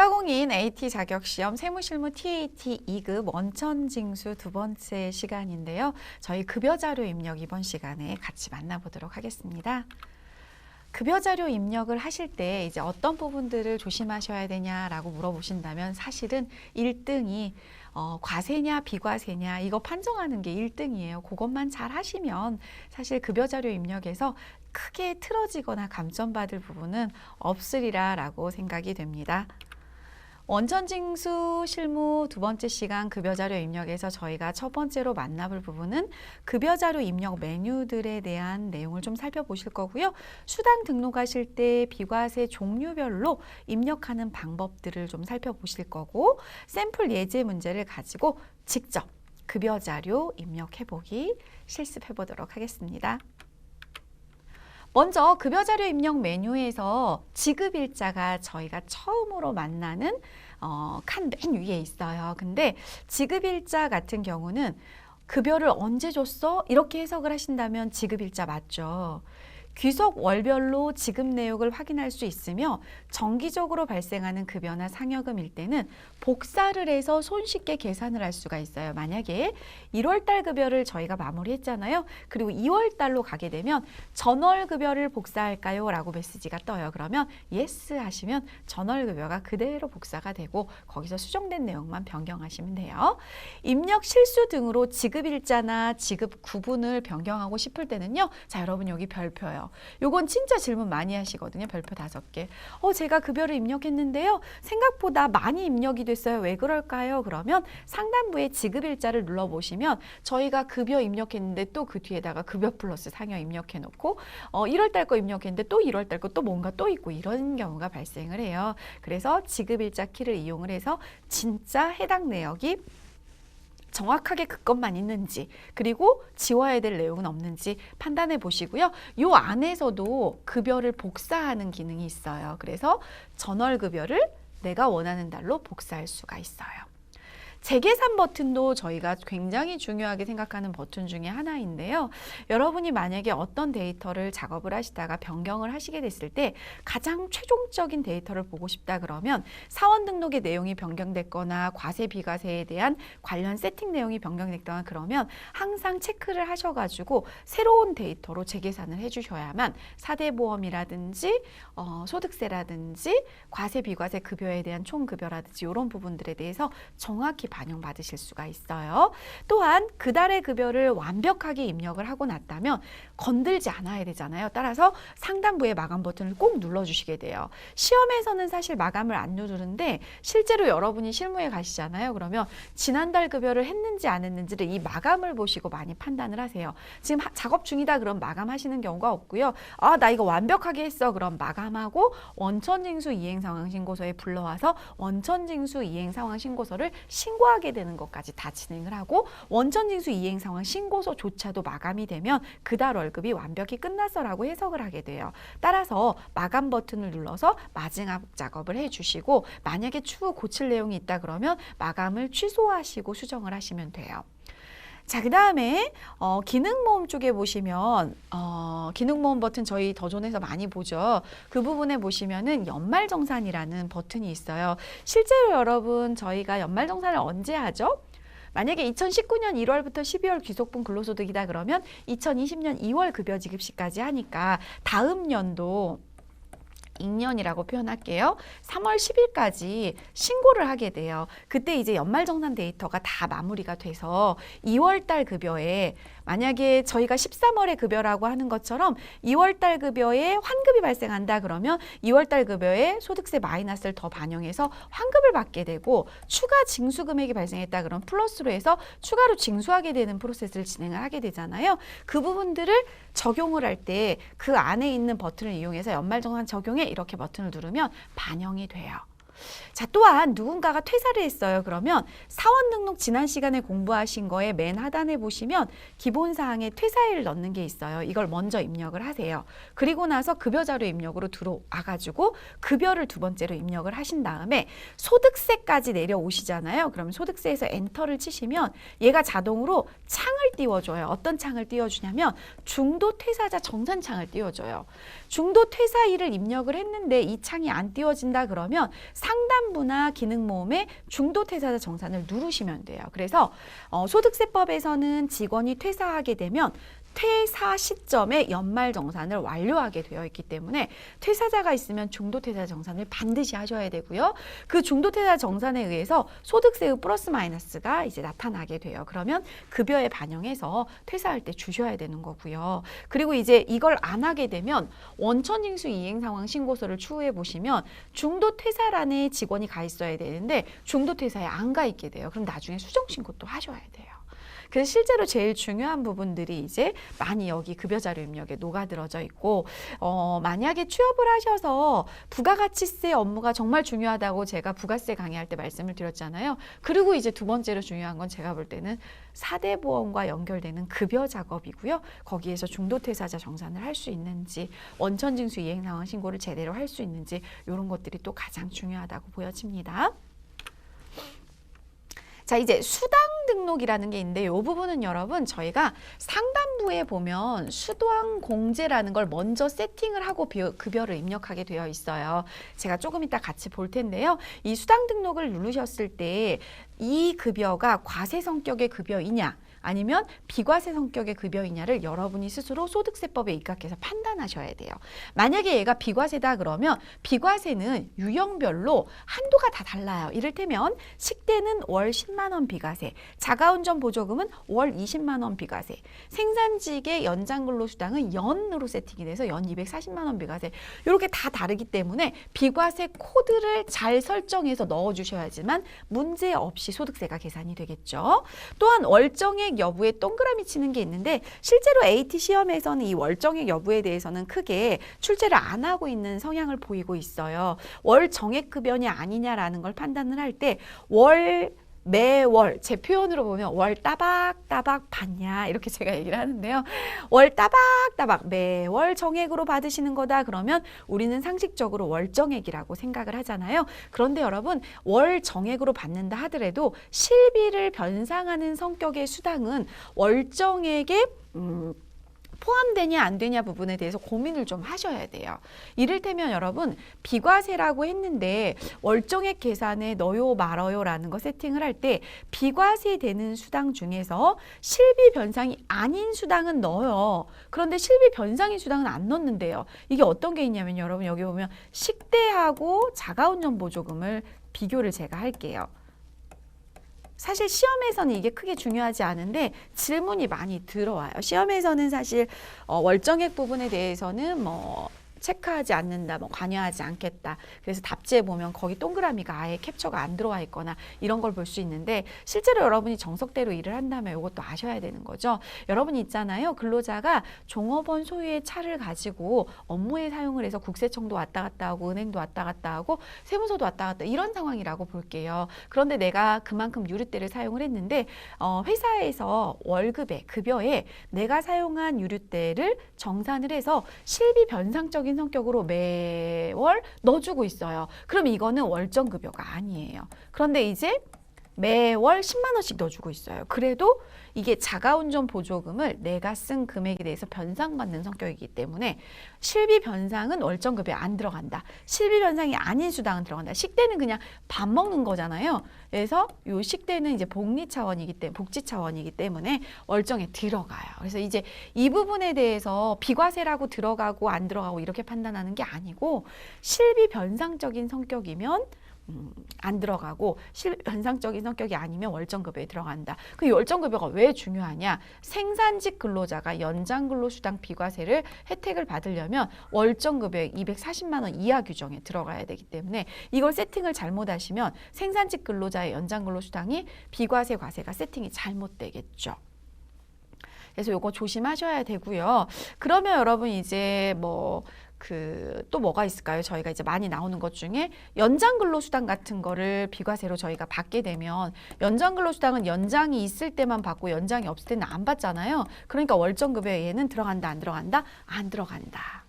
국가공인 AT 자격시험 세무실무 TAT 2급 원천징수 두 번째 시간인데요. 저희 급여자료 입력 이번 시간에 같이 만나보도록 하겠습니다. 급여자료 입력을 하실 때 이제 어떤 부분들을 조심하셔야 되냐라고 물어보신다면 사실은 1등이 과세냐 비과세냐 이거 판정하는 게 1등이에요. 그것만 잘 하시면 사실 급여자료 입력에서 크게 틀어지거나 감점받을 부분은 없으리라라고 생각이 됩니다. 원천징수 실무 두 번째 시간 급여자료 입력에서 저희가 첫 번째로 만나볼 부분은 급여자료 입력 메뉴들에 대한 내용을 좀 살펴보실 거고요. 수당 등록하실 때 비과세 종류별로 입력하는 방법들을 좀 살펴보실 거고, 샘플 예제 문제를 가지고 직접 급여자료 입력해보기 실습해보도록 하겠습니다. 먼저 급여자료 입력 메뉴에서 지급일자가 저희가 처음으로 만나는 칸 맨 위에 있어요. 근데 지급일자 같은 경우는 급여를 언제 줬어? 이렇게 해석을 하신다면 지급일자 맞죠. 귀속 월별로 지급 내역을 확인할 수 있으며 정기적으로 발생하는 급여나 상여금일 때는 복사를 해서 손쉽게 계산을 할 수가 있어요. 만약에 1월달 급여를 저희가 마무리했잖아요. 그리고 2월달로 가게 되면 전월 급여를 복사할까요? 라고 메시지가 떠요. 그러면 예스 하시면 전월 급여가 그대로 복사가 되고 거기서 수정된 내용만 변경하시면 돼요. 입력 실수 등으로 지급일자나 지급 구분을 변경하고 싶을 때는요. 자, 여러분 여기 별표요. 요건 진짜 질문 많이 하시거든요. 별표 5개. 제가 급여를 입력했는데요. 생각보다 많이 입력이 됐어요. 왜 그럴까요? 그러면 상단부에 지급일자를 눌러보시면 저희가 급여 입력했는데 또 그 뒤에다가 급여 플러스 상여 입력해놓고 1월달 거 입력했는데 또 1월달 거 또 뭔가 또 있고 이런 경우가 발생을 해요. 그래서 지급일자 키를 이용을 해서 진짜 해당 내역이 정확하게 그것만 있는지 그리고 지워야 될 내용은 없는지 판단해 보시고요. 요 안에서도 급여를 복사하는 기능이 있어요. 그래서 전월 급여를 내가 원하는 달로 복사할 수가 있어요. 재계산 버튼도 저희가 굉장히 중요하게 생각하는 버튼 중에 하나인데요. 여러분이 만약에 어떤 데이터를 작업을 하시다가 변경을 하시게 됐을 때 가장 최종적인 데이터를 보고 싶다 그러면 사원 등록의 내용이 변경됐거나 과세 비과세에 대한 관련 세팅 내용이 변경됐거나 그러면 항상 체크를 하셔가지고 새로운 데이터로 재계산을 해주셔야만 사대보험이라든지 소득세라든지 과세 비과세 급여에 대한 총급여라든지 이런 부분들에 대해서 정확히 반영받으실 수가 있어요. 또한 그달의 급여를 완벽하게 입력을 하고 났다면 건들지 않아야 되잖아요. 따라서 상단부의 마감 버튼을 꼭 눌러주시게 돼요. 시험에서는 사실 마감을 안 누르는데 실제로 여러분이 실무에 가시잖아요. 그러면 지난달 급여를 했는지 안 했는지를 이 마감을 보시고 많이 판단을 하세요. 지금 작업 중이다 그럼 마감하시는 경우가 없고요. 나 이거 완벽하게 했어. 그럼 마감하고 원천징수 이행상황신고서에 불러와서 원천징수 이행상황신고서를 신고하게 되는 것까지 다 진행을 하고 원천징수 이행상황 신고서조차도 마감이 되면 그달 월급이 완벽히 끝났어라고 해석을 하게 돼요. 따라서 마감 버튼을 눌러서 마지막 작업을 해주시고 만약에 추후 고칠 내용이 있다 그러면 마감을 취소하시고 수정을 하시면 돼요. 자, 그 다음에 기능모음 쪽에 보시면 기능모음 버튼 저희 더존에서 많이 보죠. 그 부분에 보시면은 연말정산이라는 버튼이 있어요. 실제로 여러분 저희가 연말정산을 언제 하죠? 만약에 2019년 1월부터 12월 귀속분 근로소득이다 그러면 2020년 2월 급여 지급 시까지 하니까 다음 연도 익년이라고 표현할게요. 3월 10일까지 신고를 하게 돼요. 그때 이제 연말정산 데이터가 다 마무리가 돼서 2월달 급여에 만약에 저희가 13월에 급여라고 하는 것처럼 2월달 급여에 환급이 발생한다 그러면 2월달 급여에 소득세 마이너스를 더 반영해서 환급을 받게 되고 추가 징수 금액이 발생했다 그러면 플러스로 해서 추가로 징수하게 되는 프로세스를 진행을 하게 되잖아요. 그 부분들을 적용을 할 때 그 안에 있는 버튼을 이용해서 연말정산 적용에 이렇게 버튼을 누르면 반영이 돼요. 자, 또한 누군가가 퇴사를 했어요. 그러면 사원 등록 지난 시간에 공부하신 거에 맨 하단에 보시면 기본사항에 퇴사일을 넣는 게 있어요. 이걸 먼저 입력을 하세요. 그리고 나서 급여자료 입력으로 들어와가지고 급여를 두 번째로 입력을 하신 다음에 소득세까지 내려오시잖아요. 그러면 소득세에서 엔터를 치시면 얘가 자동으로 창을 띄워줘요. 어떤 창을 띄워주냐면 중도 퇴사자 정산창을 띄워줘요. 중도 퇴사일을 입력을 했는데 이 창이 안 띄워진다 그러면 상단부나 기능모험의 중도퇴사자 정산을 누르시면 돼요. 그래서 소득세법에서는 직원이 퇴사하게 되면 퇴사 시점에 연말정산을 완료하게 되어 있기 때문에 퇴사자가 있으면 중도퇴사자 정산을 반드시 하셔야 되고요. 그 중도퇴사자 정산에 의해서 소득세의 플러스 마이너스가 이제 나타나게 돼요. 그러면 급여에 반영해서 퇴사할 때 주셔야 되는 거고요. 그리고 이제 이걸 안 하게 되면 원천징수 이행상황 신고서를 추후해 보시면 중도퇴사란에 직원이 가 있어야 되는데 중도퇴사에 안 가 있게 돼요. 그럼 나중에 수정신고 또 하셔야 돼요. 그래서 실제로 제일 중요한 부분들이 이제 많이 여기 급여자료 입력에 녹아들어져 있고, 만약에 취업을 하셔서 부가가치세 업무가 정말 중요하다고 제가 부가세 강의할 때 말씀을 드렸잖아요. 그리고 이제 두 번째로 중요한 건 제가 볼 때는 4대 보험과 연결되는 급여 작업이고요. 거기에서 중도퇴사자 정산을 할 수 있는지, 원천징수 이행상황 신고를 제대로 할 수 있는지 이런 것들이 또 가장 중요하다고 보여집니다. 자, 이제 수당 등록이라는 게 있는데 이 부분은 여러분 저희가 상단부에 보면 수당 공제라는 걸 먼저 세팅을 하고 급여를 입력하게 되어 있어요. 제가 조금 이따 같이 볼 텐데요. 이 수당 등록을 누르셨을 때 이 급여가 과세 성격의 급여이냐 아니면 비과세 성격의 급여이냐를 여러분이 스스로 소득세법에 입각해서 판단하셔야 돼요. 만약에 얘가 비과세다 그러면 비과세는 유형별로 한도가 다 달라요. 이를테면 식대는 월 10만 원 비과세, 자가운전 보조금은 월 20만 원 비과세, 생산직의 연장근로수당은 연으로 세팅이 돼서 연 240만 원 비과세, 이렇게 다 다르기 때문에 비과세 코드를 잘 설정해서 넣어주셔야지만 문제없이 소득세가 계산이 되겠죠. 또한 월정액 여부에 동그라미 치는 게 있는데 실제로 AT 시험에서는 이 월정액 여부에 대해서는 크게 출제를 안 하고 있는 성향을 보이고 있어요. 월 정액급여냐 아니냐라는 걸 판단을 할 때 매월, 제 표현으로 보면 월 따박따박 받냐 이렇게 제가 얘기를 하는데요. 월 따박따박 매월 정액으로 받으시는 거다 그러면 우리는 상식적으로 월정액이라고 생각을 하잖아요. 그런데 여러분 월 정액으로 받는다 하더라도 실비를 변상하는 성격의 수당은 월정액에 포함되냐 안 되냐 부분에 대해서 고민을 좀 하셔야 돼요. 이를테면 여러분 비과세라고 했는데 월정액 계산에 넣어요 말아요 라는 거 세팅을 할 때 비과세 되는 수당 중에서 실비 변상이 아닌 수당은 넣어요. 그런데 실비 변상인 수당은 안 넣는데요. 이게 어떤 게 있냐면 여러분 여기 보면 식대하고 자가운전 보조금을 비교를 제가 할게요. 사실 시험에서는 이게 크게 중요하지 않은데 질문이 많이 들어와요. 시험에서는 사실 월정액 부분에 대해서는 체크하지 않는다, 관여하지 않겠다. 그래서 답지에 보면 거기 동그라미가 아예 캡처가 안 들어와 있거나 이런 걸 볼 수 있는데 실제로 여러분이 정석대로 일을 한다면 이것도 아셔야 되는 거죠. 여러분이 있잖아요. 근로자가 종업원 소유의 차를 가지고 업무에 사용을 해서 국세청도 왔다 갔다 하고 은행도 왔다 갔다 하고 세무서도 왔다 갔다 이런 상황이라고 볼게요. 그런데 내가 그만큼 유류대를 사용을 했는데 회사에서 월급에 급여에 내가 사용한 유류대를 정산을 해서 실비 변상적인 성격으로 매월 넣어주고 있어요. 그럼 이거는 월정급여가 아니에요. 그런데 이제 매월 10만 원씩 넣어주고 있어요. 그래도 이게 자가운전 보조금을 내가 쓴 금액에 대해서 변상받는 성격이기 때문에 실비 변상은 월정급여에 안 들어간다. 실비 변상이 아닌 수당은 들어간다. 식대는 그냥 밥 먹는 거잖아요. 그래서 요 식대는 이제 복지 차원이기 때문에 월정에 들어가요. 그래서 이제 이 부분에 대해서 비과세라고 들어가고 안 들어가고 이렇게 판단하는 게 아니고 실비 변상적인 성격이면 안 들어가고 변상적인 성격이 아니면 월정급여에 들어간다. 그 월정급여가 왜 중요하냐? 생산직 근로자가 연장근로수당 비과세를 혜택을 받으려면 월정급여액 240만 원 이하 규정에 들어가야 되기 때문에 이걸 세팅을 잘못하시면 생산직 근로자의 연장근로수당이 비과세 과세가 세팅이 잘못되겠죠. 그래서 이거 조심하셔야 되고요. 그러면 여러분 이제 또 뭐가 있을까요? 저희가 이제 많이 나오는 것 중에 연장근로수당 같은 거를 비과세로 저희가 받게 되면 연장근로수당은 연장이 있을 때만 받고 연장이 없을 때는 안 받잖아요. 그러니까 월정급여에는 들어간다, 안 들어간다? 안 들어간다.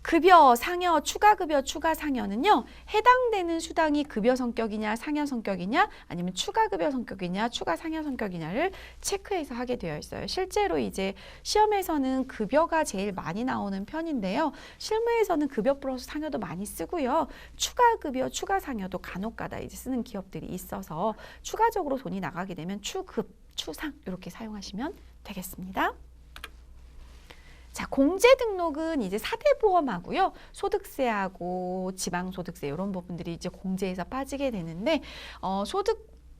급여, 상여, 추가 급여, 추가 상여는요. 해당되는 수당이 급여 성격이냐, 상여 성격이냐, 아니면 추가 급여 성격이냐, 추가 상여 성격이냐를 체크해서 하게 되어 있어요. 실제로 이제 시험에서는 급여가 제일 많이 나오는 편인데요. 실무에서는 급여 플러스 상여도 많이 쓰고요. 추가 급여, 추가 상여도 간혹가다 이제 쓰는 기업들이 있어서 추가적으로 돈이 나가게 되면 추급, 추상 이렇게 사용하시면 되겠습니다. 자, 공제 등록은 이제 사대보험하고요. 소득세하고 지방소득세 이런 부분들이 이제 공제에서 빠지게 되는데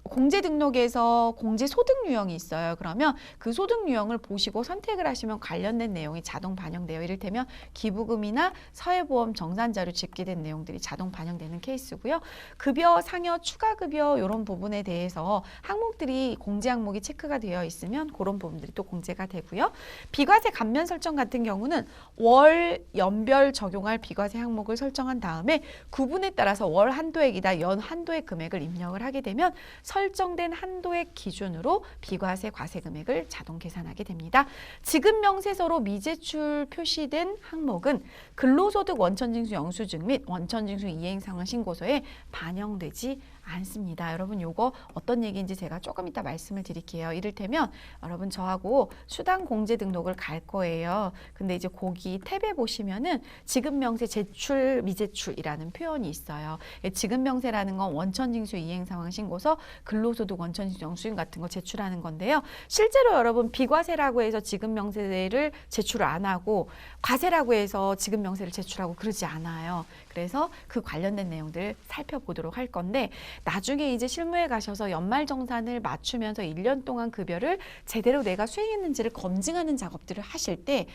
공제 등록에서 공제 소득 유형이 있어요. 그러면 그 소득 유형을 보시고 선택을 하시면 관련된 내용이 자동 반영돼요. 이를테면 기부금이나 사회보험 정산자료 집계된 내용들이 자동 반영되는 케이스고요. 급여, 상여, 추가 급여 이런 부분에 대해서 항목들이 공제 항목이 체크가 되어 있으면 그런 부분들이 또 공제가 되고요. 비과세 감면 설정 같은 경우는 월, 연별 적용할 비과세 항목을 설정한 다음에 구분에 따라서 월 한도액이다, 연 한도액 금액을 입력을 하게 되면 설정된 한도액 기준으로 비과세 과세 금액을 자동 계산하게 됩니다. 지급 명세서로 미제출 표시된 항목은 근로소득 원천징수 영수증 및 원천징수 이행상황 신고서에 반영되지 않습니다. 여러분 요거 어떤 얘기인지 제가 조금 이따 말씀을 드릴게요. 이를테면 여러분 저하고 수당 공제 등록을 갈 거예요. 근데 이제 거기 탭에 보시면은 지급명세 제출 미제출이라는 표현이 있어요. 지급명세라는 건 원천징수 이행상황 신고서, 근로소득 원천징수 영수증 같은 거 제출하는 건데요. 실제로 여러분 비과세라고 해서 지급명세를 제출을 안 하고 과세라고 해서 지급명세를 제출하고 그러지 않아요. 그래서 그 관련된 내용들 살펴보도록 할 건데 나중에 이제 실무에 가셔서 연말정산을 맞추면서 1년 동안 급여를 제대로 내가 수행했는지를 검증하는 작업들을 하실 때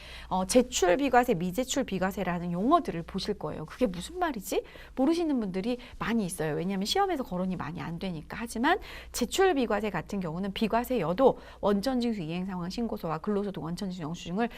제출 비과세, 미제출 비과세라는 용어들을 보실 거예요. 그게 무슨 말이지? 모르시는 분들이 많이 있어요. 왜냐하면 시험에서 거론이 많이 안 되니까. 하지만 제출 비과세 같은 경우는 비과세여도 원천징수 이행상황 신고서와 근로소득 원천징수 영수증을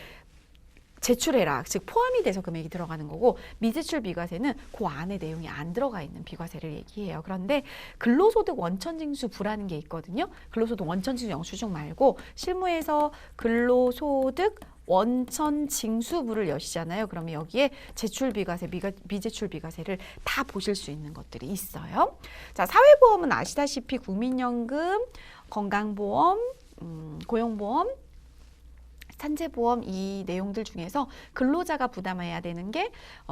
제출해라. 즉 포함이 돼서 금액이 들어가는 거고 미제출 비과세는 그 안에 내용이 안 들어가 있는 비과세를 얘기해요. 그런데 근로소득 원천징수부라는 게 있거든요. 근로소득 원천징수 영수증 말고 실무에서 근로소득 원천징수부를 여시잖아요. 그러면 여기에 제출비과세, 미제출비과세를 다 보실 수 있는 것들이 있어요. 자, 사회보험은 아시다시피 국민연금, 건강보험, 고용보험, 산재보험 이 내용들 중에서 근로자가 부담해야 되는 게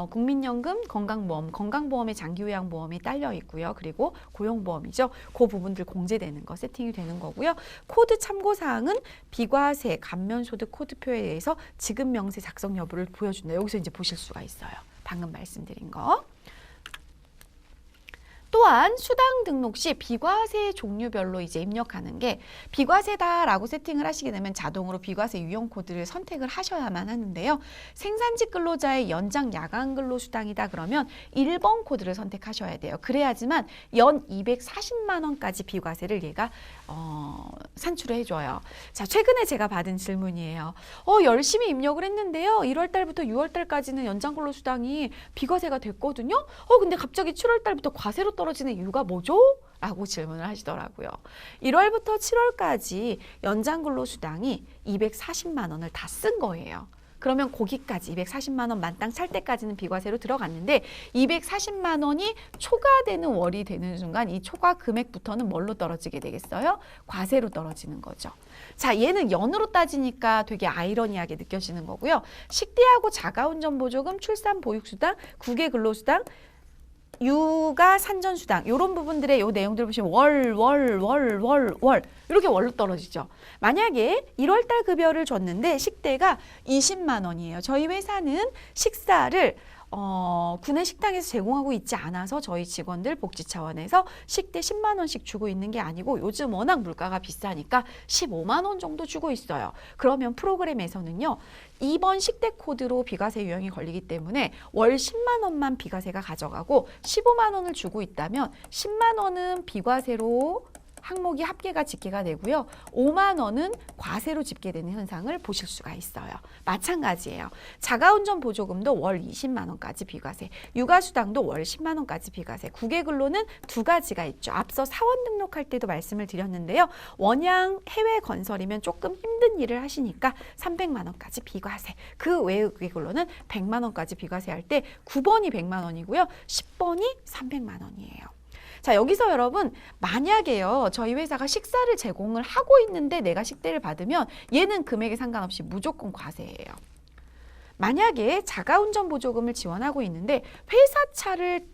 국민연금, 건강보험, 건강보험에 장기요양보험이 딸려 있고요. 그리고 고용보험이죠. 그 부분들 공제되는 거 세팅이 되는 거고요. 코드 참고사항은 비과세, 감면소득 코드표에 대해서 지급명세 작성 여부를 보여준다. 여기서 이제 보실 수가 있어요. 방금 말씀드린 거. 또한 수당 등록 시 비과세 종류별로 이제 입력하는 게 비과세다라고 세팅을 하시게 되면 자동으로 비과세 유형 코드를 선택을 하셔야만 하는데요. 생산직 근로자의 연장 야간 근로 수당이다 그러면 1번 코드를 선택하셔야 돼요. 그래야지만 연 240만 원까지 비과세를 얘가 산출을 해줘요. 자, 최근에 제가 받은 질문이에요. 열심히 입력을 했는데요. 1월 달부터 6월 달까지는 연장 근로 수당이 비과세가 됐거든요. 근데 갑자기 7월 달부터 과세로 떨어지는 이유가 뭐죠? 라고 질문을 하시더라고요. 1월부터 7월까지 연장 근로 수당이 240만 원을 다 쓴 거예요. 그러면 거기까지 240만 원 만땅 찰 때까지는 비과세로 들어갔는데 240만 원이 초과되는 월이 되는 순간 이 초과 금액부터는 뭘로 떨어지게 되겠어요? 과세로 떨어지는 거죠. 자, 얘는 연으로 따지니까 되게 아이러니하게 느껴지는 거고요. 식대하고 자가운전 보조금, 출산 보육수당, 국외 근로수당, 육아 산전수당 이런 부분들의 요 내용들 보시면 월 이렇게 월로 떨어지죠. 만약에 1월달 급여를 줬는데 식대가 20만 원이에요. 저희 회사는 식사를 구내 식당에서 제공하고 있지 않아서 저희 직원들 복지 차원에서 식대 10만 원씩 주고 있는 게 아니고 요즘 워낙 물가가 비싸니까 15만 원 정도 주고 있어요. 그러면 프로그램에서는요. 2번 식대 코드로 비과세 유형이 걸리기 때문에 월 10만 원만 비과세가 가져가고 15만 원을 주고 있다면 10만 원은 비과세로 항목이 합계가 집계가 되고요. 5만 원은 과세로 집계되는 현상을 보실 수가 있어요. 마찬가지예요. 자가운전 보조금도 월 20만 원까지 비과세, 육아수당도 월 10만 원까지 비과세. 국외근로는 두 가지가 있죠. 앞서 사원 등록할 때도 말씀을 드렸는데요. 원양 해외 건설이면 조금 힘든 일을 하시니까 300만 원까지 비과세. 그 외의 국외근로는 100만 원까지 비과세할 때 9번이 100만 원이고요. 10번이 300만 원이에요. 자, 여기서 여러분 만약에요 저희 회사가 식사를 제공을 하고 있는데 내가 식대를 받으면 얘는 금액에 상관없이 무조건 과세예요. 만약에 자가운전 보조금을 지원하고 있는데 회사 차를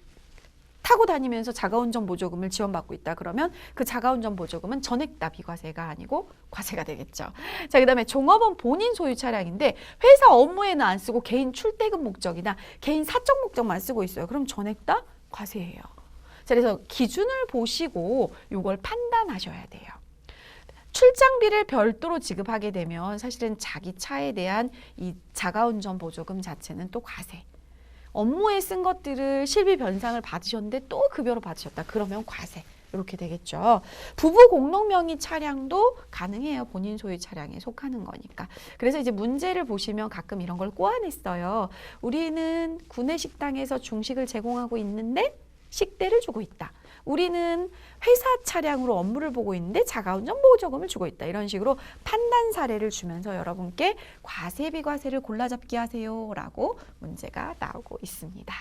타고 다니면서 자가운전 보조금을 지원받고 있다 그러면 그 자가운전 보조금은 전액 다 비과세가 아니고 과세가 되겠죠. 자, 그다음에 종업원 본인 소유 차량인데 회사 업무에는 안 쓰고 개인 출퇴근 목적이나 개인 사적 목적만 쓰고 있어요. 그럼 전액 다 과세예요. 자, 그래서 기준을 보시고 이걸 판단하셔야 돼요. 출장비를 별도로 지급하게 되면 사실은 자기 차에 대한 이 자가운전 보조금 자체는 또 과세. 업무에 쓴 것들을 실비 변상을 받으셨는데 또 급여로 받으셨다. 그러면 과세. 이렇게 되겠죠. 부부 공동 명의 차량도 가능해요. 본인 소유 차량에 속하는 거니까. 그래서 이제 문제를 보시면 가끔 이런 걸 꼬아냈어요. 우리는 구내식당에서 중식을 제공하고 있는데 식대를 주고 있다. 우리는 회사 차량으로 업무를 보고 있는데 자가운전 보조금을 주고 있다. 이런 식으로 판단 사례를 주면서 여러분께 과세 비과세를 골라잡기 하세요 라고 문제가 나오고 있습니다.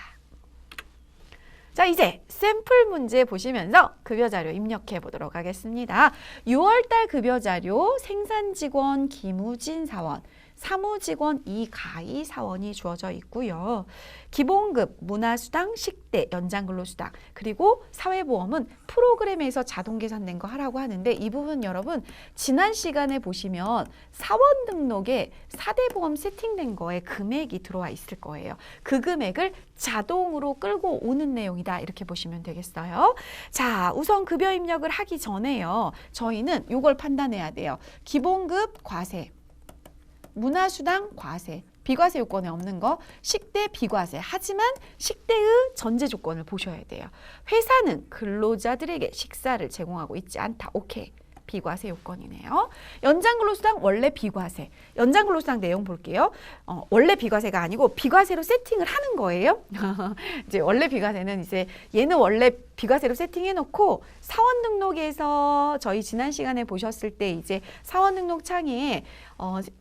자, 이제 샘플 문제 보시면서 급여자료 입력해 보도록 하겠습니다. 6월달 급여자료 생산직원 김우진 사원, 사무직원 이가희 사원이 주어져 있고요. 기본급, 문화수당, 식대, 연장근로수당, 그리고 사회보험은 프로그램에서 자동 계산된 거 하라고 하는데 이 부분 여러분 지난 시간에 보시면 사원 등록에 4대 보험 세팅된 거에 금액이 들어와 있을 거예요. 그 금액을 자동으로 끌고 오는 내용이다. 이렇게 보시면 되겠어요. 자, 우선 급여 입력을 하기 전에요. 저희는 이걸 판단해야 돼요. 기본급 과세, 문화수당 과세, 비과세 요건에 없는 거, 식대 비과세. 하지만 식대의 전제 조건을 보셔야 돼요. 회사는 근로자들에게 식사를 제공하고 있지 않다. 오케이. 비과세 요건이네요. 연장근로수당 원래 비과세. 연장근로수당 내용 볼게요. 원래 비과세가 아니고 비과세로 세팅을 하는 거예요. 이제 원래 비과세는 이제 얘는 원래 비과세로 세팅해놓고 사원 등록에서 저희 지난 시간에 보셨을 때 이제 사원 등록 창에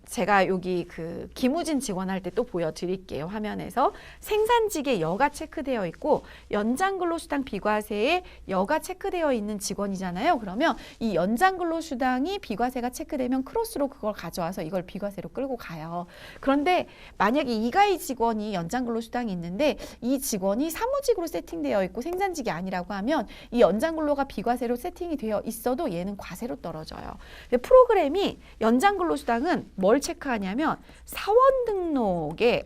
제가 여기 그 김우진 직원 할 때 또 보여드릴게요. 화면에서 생산직에 여가 체크되어 있고 연장근로수당 비과세에 여가 체크되어 있는 직원이잖아요. 그러면 이 연장근로수당이 비과세가 체크되면 크로스로 그걸 가져와서 이걸 비과세로 끌고 가요. 그런데 만약에 이가희 직원이 연장근로수당이 있는데 이 직원이 사무직으로 세팅되어 있고 생산직이 아니라고 하면 이 연장근로가 비과세로 세팅이 되어 있어도 얘는 과세로 떨어져요. 프로그램이 연장근로수당은 뭘 체크하냐면 사원 등록에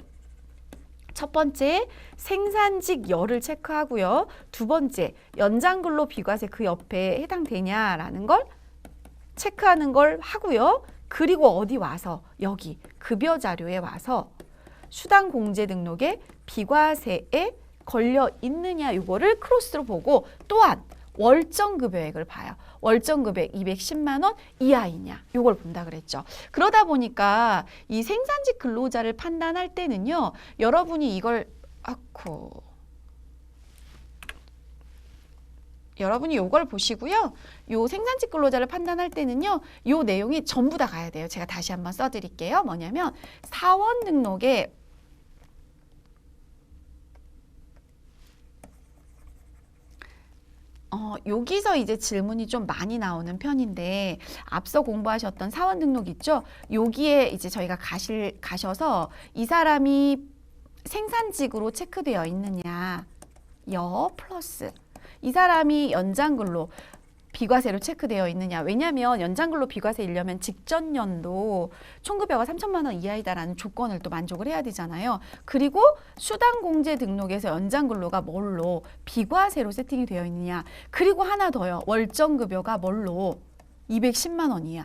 첫 번째 생산직 열을 체크하고요. 두 번째 연장근로 비과세 그 옆에 해당되냐라는 걸 체크하는 걸 하고요. 그리고 어디 와서 여기 급여 자료에 와서 수당 공제 등록에 비과세에 걸려 있느냐 이거를 크로스로 보고 또한 월정 급여액을 봐요. 월정 급여액 210만 원 이하이냐 이걸 본다 그랬죠. 그러다 보니까 이 생산직 근로자를 판단할 때는요. 여러분이 이걸 여러분이 요걸 보시고요. 요 생산직 근로자를 판단할 때는요. 요 내용이 전부 다 가야 돼요. 제가 다시 한번 써드릴게요. 뭐냐면 사원 등록에 여기서 이제 질문이 좀 많이 나오는 편인데 앞서 공부하셨던 사원 등록 있죠? 여기에 이제 저희가 가셔서 이 사람이 생산직으로 체크되어 있느냐 여 플러스 이 사람이 연장근로 비과세로 체크되어 있느냐. 왜냐하면 연장근로 비과세이려면 직전 연도 총급여가 3천만 원 이하이다라는 조건을 또 만족을 해야 되잖아요. 그리고 수당공제 등록에서 연장근로가 뭘로 비과세로 세팅이 되어 있느냐. 그리고 하나 더요. 월정급여가 뭘로 210만 원이야.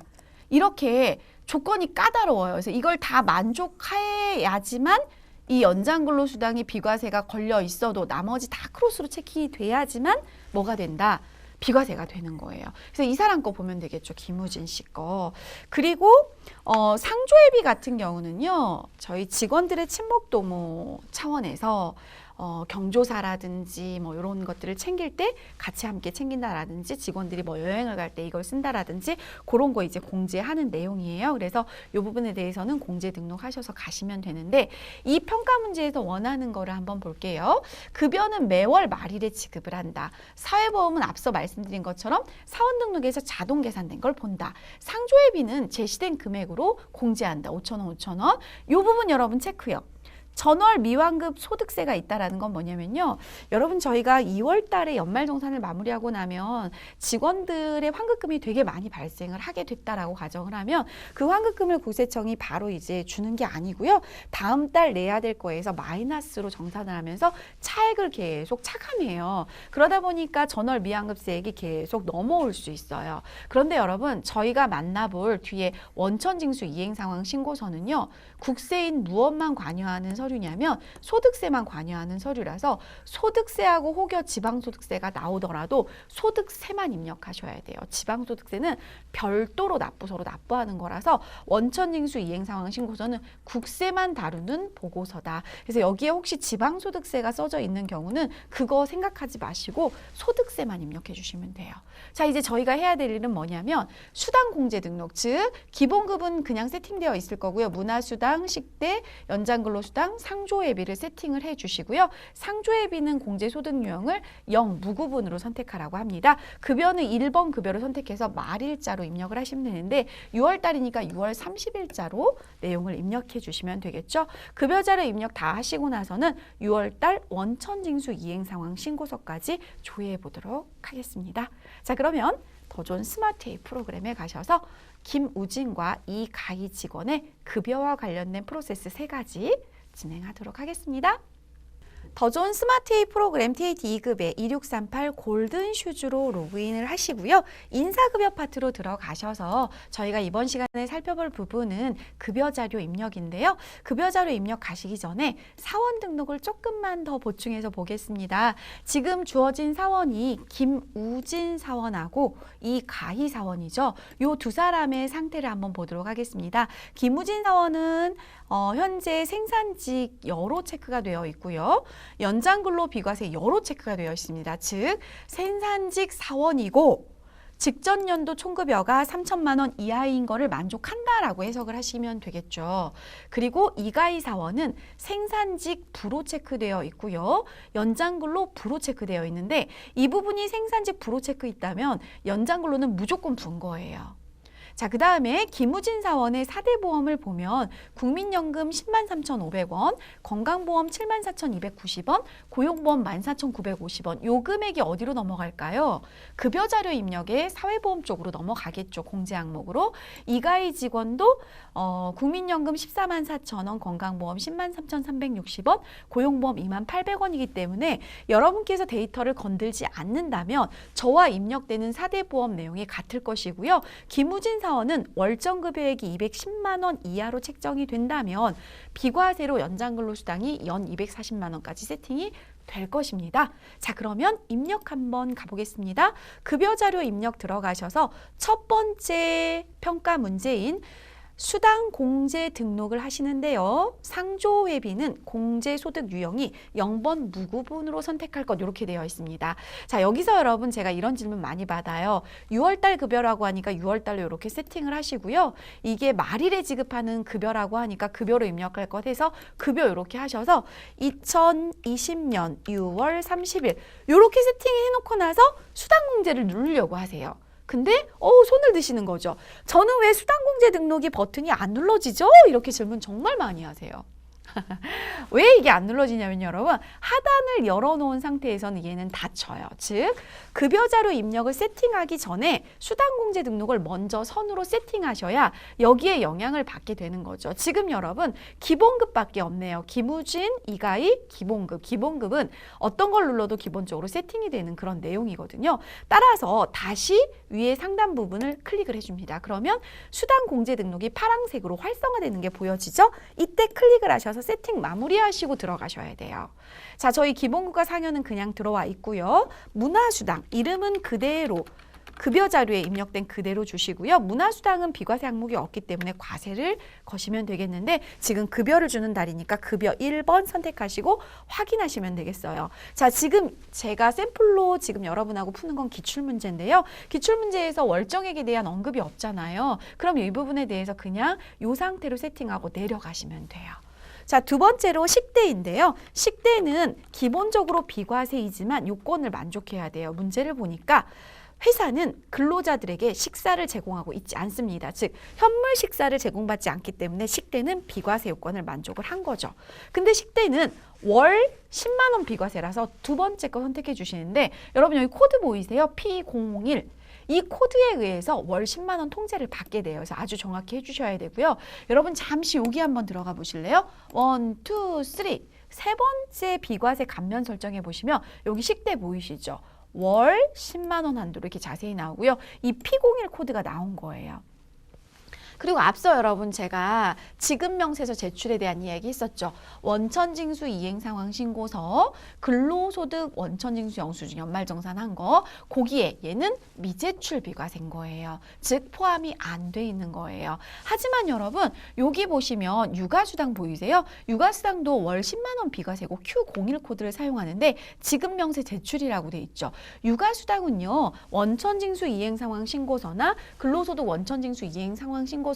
이렇게 조건이 까다로워요. 그래서 이걸 다 만족해야지만 이 연장근로수당이 비과세가 걸려 있어도 나머지 다 크로스로 체크돼야지만 뭐가 된다. 비과세가 되는 거예요. 그래서 이 사람 거 보면 되겠죠. 김우진 씨 거. 그리고 상조회비 같은 경우는요. 저희 직원들의 친목도모 차원에서 경조사라든지 뭐 이런 것들을 챙길 때 같이 함께 챙긴다라든지 직원들이 뭐 여행을 갈 때 이걸 쓴다라든지 그런 거 이제 공제하는 내용이에요. 그래서 이 부분에 대해서는 공제 등록하셔서 가시면 되는데 이 평가 문제에서 원하는 거를 한번 볼게요. 급여는 매월 말일에 지급을 한다. 사회보험은 앞서 말씀드린 것처럼 사원 등록에서 자동 계산된 걸 본다. 상조회비는 제시된 금액으로 공제한다. 5,000원, 5,000원. 이 부분 여러분 체크요. 전월 미환급 소득세가 있다라는 건 뭐냐면요. 여러분 저희가 2월 달에 연말정산을 마무리하고 나면 직원들의 환급금이 되게 많이 발생을 하게 됐다라고 가정을 하면 그 환급금을 국세청이 바로 이제 주는 게 아니고요. 다음 달 내야 될 거에서 마이너스로 정산을 하면서 차액을 계속 차감해요. 그러다 보니까 전월 미환급세액이 계속 넘어올 수 있어요. 그런데 여러분 저희가 만나볼 뒤에 원천징수 이행상황 신고서는요. 국세인 무엇만 관여하는 서류냐면 소득세만 관여하는 서류라서 소득세하고 혹여 지방소득세가 나오더라도 소득세만 입력하셔야 돼요. 지방소득세는 별도로 납부서로 납부하는 거라서 원천징수 이행상황 신고서는 국세만 다루는 보고서다. 그래서 여기에 혹시 지방소득세가 써져 있는 경우는 그거 생각하지 마시고 소득세만 입력해 주시면 돼요. 자, 이제 저희가 해야 될 일은 뭐냐면 수당공제 등록, 즉 기본급은 그냥 세팅되어 있을 거고요. 문화수당, 식대, 연장근로수당, 상조회비를 세팅을 해주시고요. 상조회비는 공제소득 유형을 0 무구분으로 선택하라고 합니다. 급여는 1번 급여를 선택해서 말일자로 입력을 하시면 되는데 6월 달이니까 6월 30일자로 내용을 입력해 주시면 되겠죠. 급여자료 입력 다 하시고 나서는 6월 달 원천징수 이행상황 신고서까지 조회해 보도록 하겠습니다. 자, 그러면 더 좋은 스마트 A 프로그램에 가셔서 김우진과 이가희 직원의 급여와 관련된 프로세스 3가지 진행하도록 하겠습니다. 더 좋은 스마트 A 프로그램 TAT 2급의 2638 골든 슈즈로 로그인을 하시고요. 인사급여 파트로 들어가셔서 저희가 이번 시간에 살펴볼 부분은 급여자료 입력인데요. 급여자료 입력 가시기 전에 사원 등록을 조금만 더 보충해서 보겠습니다. 지금 주어진 사원이 김우진 사원하고 이가희 사원이죠. 이 두 사람의 상태를 한번 보도록 하겠습니다. 김우진 사원은 현재 생산직 여로 체크가 되어 있고요. 연장근로 비과세 여로 체크가 되어 있습니다. 즉 생산직 사원이고 직전 연도 총급여가 3천만 원 이하인 거를 만족한다라고 해석을 하시면 되겠죠. 그리고 이가희 사원은 생산직 불호 체크되어 있고요. 연장근로 불호 체크되어 있는데 이 부분이 생산직 불호 체크 있다면 연장근로는 무조건 분 거예요. 자, 그 다음에 김우진 사원의 4대 보험을 보면 국민연금 103,500원, 건강보험 74,290원, 고용보험 14,950원. 요 금액이 어디로 넘어갈까요? 급여자료 입력에 사회보험 쪽으로 넘어가겠죠. 공제 항목으로. 이가희 직원도 국민연금 144,000원, 건강보험 103,360원, 고용보험 28,800원이기 때문에 여러분께서 데이터를 건들지 않는다면 저와 입력되는 4대 보험 내용이 같을 것이고요. 김우진 사원은 월정급여액이 210만 원 이하로 책정이 된다면 비과세로 연장근로수당이 연 240만 원까지 세팅이 될 것입니다. 자, 그러면 입력 한번 가보겠습니다. 급여자료 입력 들어가셔서 첫 번째 평가 문제인 수당 공제 등록을 하시는데요. 상조회비는 공제소득 유형이 0번 무구분으로 선택할 것 이렇게 되어 있습니다. 자, 여기서 여러분 제가 이런 질문 많이 받아요. 6월달 급여라고 하니까 6월달로 이렇게 세팅을 하시고요. 이게 말일에 지급하는 급여라고 하니까 급여로 입력할 것 해서 급여 이렇게 하셔서 2020년 6월 30일 이렇게 세팅해 놓고 나서 수당 공제를 누르려고 하세요. 근데 손을 드시는 거죠. 저는 왜 수당공제 등록이 버튼이 안 눌러지죠? 이렇게 질문 정말 많이 하세요. 왜 이게 안 눌러지냐면 여러분 하단을 열어놓은 상태에서는 얘는 닫혀요. 즉 급여자료 입력을 세팅하기 전에 수당공제 등록을 먼저 선으로 세팅하셔야 여기에 영향을 받게 되는 거죠. 지금 여러분 기본급밖에 없네요. 김우진, 이가희, 기본급. 기본급은 어떤 걸 눌러도 기본적으로 세팅이 되는 그런 내용이거든요. 따라서 다시 위에 상단 부분을 클릭을 해줍니다. 그러면 수당공제 등록이 파란색으로 활성화되는 게 보여지죠? 이때 클릭을 하셔서 들어가서 세팅 마무리하시고 들어가셔야 돼요. 자, 저희 기본국가 상여는 그냥 들어와 있고요. 문화수당, 이름은 그대로 급여 자료에 입력된 그대로 주시고요. 문화수당은 비과세 항목이 없기 때문에 과세를 거시면 되겠는데 지금 급여를 주는 달이니까 급여 1번 선택하시고 확인하시면 되겠어요. 자, 지금 제가 샘플로 지금 여러분하고 푸는 건 기출문제인데요. 기출문제에서 월정액에 대한 언급이 없잖아요. 그럼 이 부분에 대해서 그냥 이 상태로 세팅하고 내려가시면 돼요. 자, 두 번째로 식대인데요. 식대는 기본적으로 비과세이지만 요건을 만족해야 돼요. 문제를 보니까 회사는 근로자들에게 식사를 제공하고 있지 않습니다. 즉 현물 식사를 제공받지 않기 때문에 식대는 비과세 요건을 만족을 한 거죠. 근데 식대는 월 10만 원 비과세라서 두 번째 거 선택해 주시는데 여러분 여기 코드 보이세요? P001. 이 코드에 의해서 월 10만 원 통제를 받게 돼요. 그래서 아주 정확히 해주셔야 되고요. 여러분 잠시 여기 한번 들어가 보실래요? 1, 2, 3. 세 번째 비과세 감면 설정해 보시면 여기 식대 보이시죠? 월 10만 원 한도로 이렇게 자세히 나오고요. 이 P01 코드가 나온 거예요. 그리고 앞서 여러분 제가 지급명세서 제출에 대한 이야기 했었죠. 원천징수 이행상황 신고서, 근로소득 원천징수 영수증 연말정산한 거, 거기에 얘는 미제출 비과세인 거예요. 즉 포함이 안 돼 있는 거예요. 하지만 여러분 여기 보시면 육아수당 보이세요? 육아수당도 월 10만 원 비과세고 Q01 코드를 사용하는데 지급명세 제출이라고 돼 있죠. 육아수당은요. 원천징수 이행상황 신고서나 근로소득 원천징수 이행상황 신고서를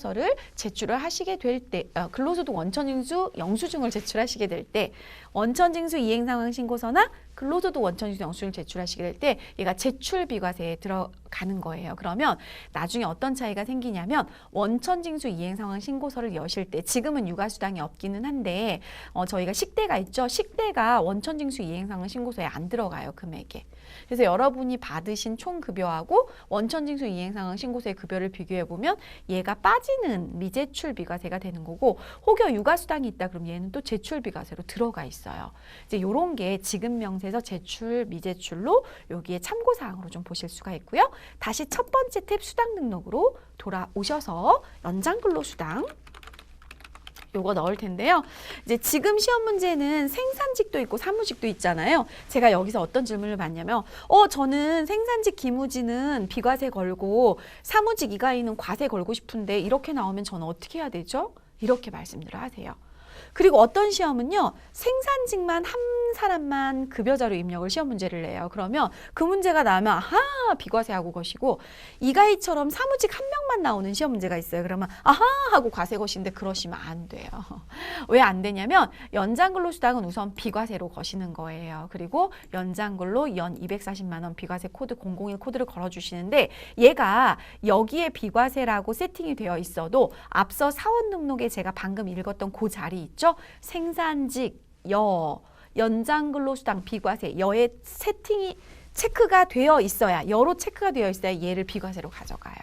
제출을 하시게 될 때, 근로소득 원천징수 영수증을 제출하시게 될 때, 원천징수 이행상황 신고서나 근로소득 원천징수 영수증을 제출하시게 될 때 얘가 제출 비과세에 들어가는 거예요. 그러면 나중에 어떤 차이가 생기냐면 원천징수 이행상황 신고서를 여실 때 지금은 육아수당이 없기는 한데 저희가 식대가 있죠. 식대가 원천징수 이행상황 신고서에 안 들어가요. 금액에. 그래서 여러분이 받으신 총급여하고 원천징수 이행상황 신고서의 급여를 비교해보면 얘가 빠지는 미제출 비과세가 되는 거고 혹여 육아수당이 있다 그럼 얘는 또 제출 비과세로 들어가 있어요. 이제 이런 게 지급명세서 제출, 미제출로 여기에 참고사항으로 좀 보실 수가 있고요. 다시 첫 번째 탭 수당 등록으로 돌아오셔서 연장근로수당 요거 넣을 텐데요. 이제 지금 시험 문제는 생산직도 있고 사무직도 있잖아요. 제가 여기서 어떤 질문을 받냐면 저는 생산직 기무직은 비과세 걸고 사무직 이가이는 과세 걸고 싶은데 이렇게 나오면 저는 어떻게 해야 되죠? 이렇게 말씀들을 하세요. 그리고 어떤 시험은요. 생산직만 한 사람만 급여자료 입력을 시험 문제를 내요. 그러면 그 문제가 나오면 아하 비과세하고 것이고 이가희처럼 사무직 한 명만 나오는 시험 문제가 있어요. 그러면 아하 하고 과세 것인데 그러시면 안 돼요. 왜 안 되냐면 연장근로수당은 우선 비과세로 거시는 거예요. 그리고 연장근로 연 240만 원 비과세 코드 001 코드를 걸어주시는데 얘가 여기에 비과세라고 세팅이 되어 있어도 앞서 사원 등록에 제가 방금 읽었던 그 자리 있죠? 생산직, 연장근로수당 비과세, 여의 세팅이 체크가 되어 있어야, 여로 체크가 되어 있어야 얘를 비과세로 가져가요.